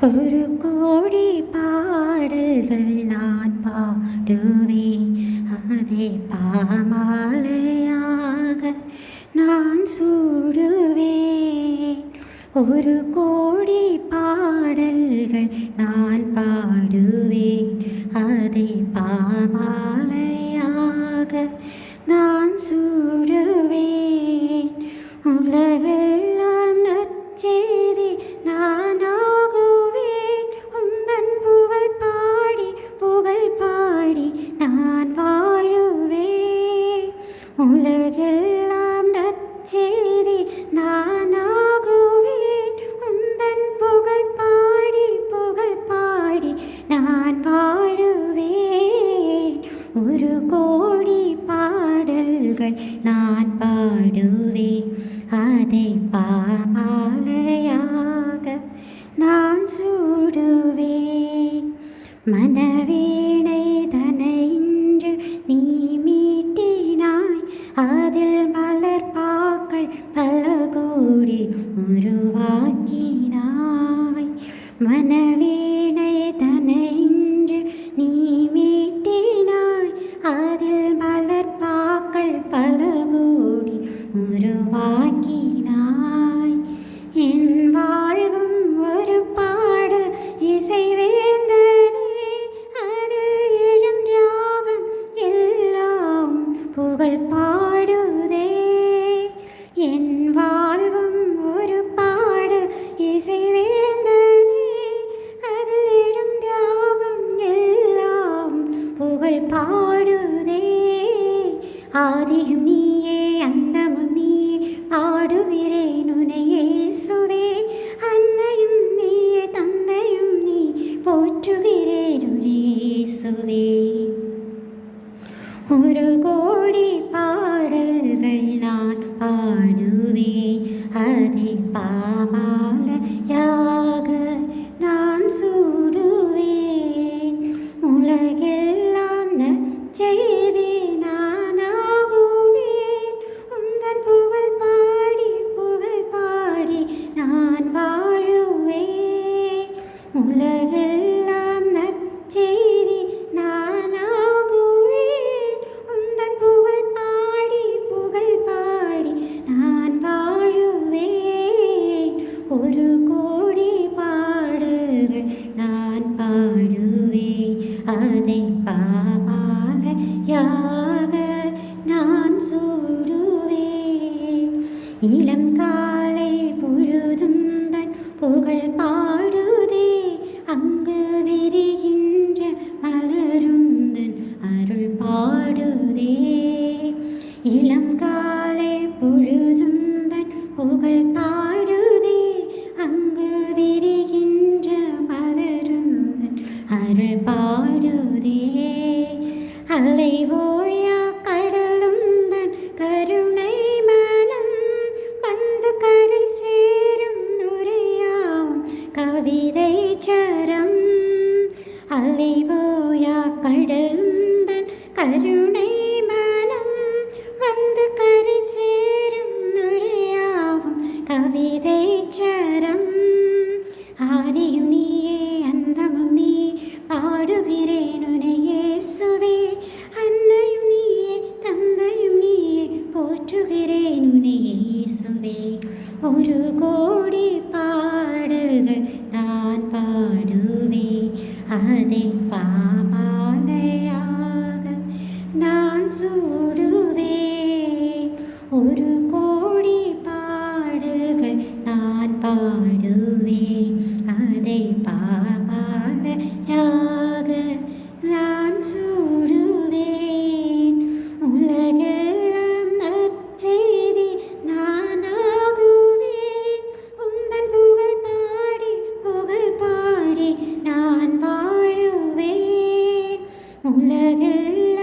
ஒரு கோடி பாடல்கள் நான் பாடுவேன், அதை பாமாலையாக நான் சூடுவேன். ஒரு கோடி பாடல்கள் நான் பாடுவேன், அதை பாமாலையாக நான் சூடுவேன். உலகெல்லாம் நற்செய்தி நானாகுவேன், உந்தன் புகழ் பாடி நான் வாழுவேன். உலகெல்லாம் நற்செய்தி நானாகுவேன், உந்தன் புகழ் பாடி நான் வாழுவேன். ஒரு கோடி பாடல்கள் நான் பாடுவேன், அதை பாமாலையாக நான் சூடுவேன். மனவீணை தனை இன்று நீ மீட்டினாய், அதில் மலர்பாக்கள் பல கோடி உருவாக்கினாய். மனவீணை தனை இன்று நீ மீட்டினாய், அதில் மலர்பாக்கள் பல கோடி உருவாக்கினாய். என் வாழ்வும் ஒரு பாடல் இசைவேந்தனே, அதில் எழும் ராகம் எல்லாம் புகழ் பாடுதே. என் வாழ்வும் ஒரு பாடல் இசைவேந்தனே, அதில் எழும் ராகம் எல்லாம் புகழ் பாடுதே. ஆதியும் நீயே அந்தமும் நீயே, பாடுகிறேன் உன்னை இயேசுவே. அன்னையும் நீயே தந்தையும் நீ, போற்றுகிறேன் உன்னை இயேசுவே. ஒரு கோடி பாடல்கள் நான் பாடுவேன், அதை பாமாலையாக நான் சூடுவேன். உலகெல்லாம் நற்செய்தி நானாகுவேன், உந்தன் புகழ் பாடி நான் வாழுவேன். உலகெல்லாம் நற்செய்தி நானாகுவேன், உந்தன் புகழ் பாடி நான் வாழுவேன். ஒரு கோடி பாடல்கள் நான் பாடுவேன், அதை பாமாலையாக நான் சூடுவேன். இளம் காலை பொழுதுந்தன் புகழ் பாடுதே, அங்கு விரிகின்ற மலருந்தன் அருள் பாடுதே. இளம் காலை பொழுதுந்தன் புகழ் பாடுதே, அங்கு விரிகின்ற மலருந்தன் அருள் பாடுதே. அலை ஓயா கடலுந்தன் கருணை மனம், வந்து கரை சேரும் நுரையாவும் கவிதை சரம். அலை ஓயா கடலுந்தன் கருணை மனம், வந்து கரை சேரும் நுரையாவும் கவிதை சரம். ஆதியும் நீயே அந்தமும் நீ, பாடுகிறேன் உன்னை இயேசுவே. அன்னையும் நீயே தந்தையும் நீயே, போற்றுகிறேன் உன்னை இயேசுவே. ஒரு கோடி பாடல்கள் நான் பாடுவேன், அதை பாமாலையாக நான் சூடுவேன். ஒரு கோடி பாடல்கள் நான் பாடுவேன், அதை பாமாலையாக நான் சூடுவேன். உலகெல்லாம் நற்செய்தி நானாகுவேன், உந்தன் புகழ் பாடி நான் வாழுவேன். உலகெல்லாம்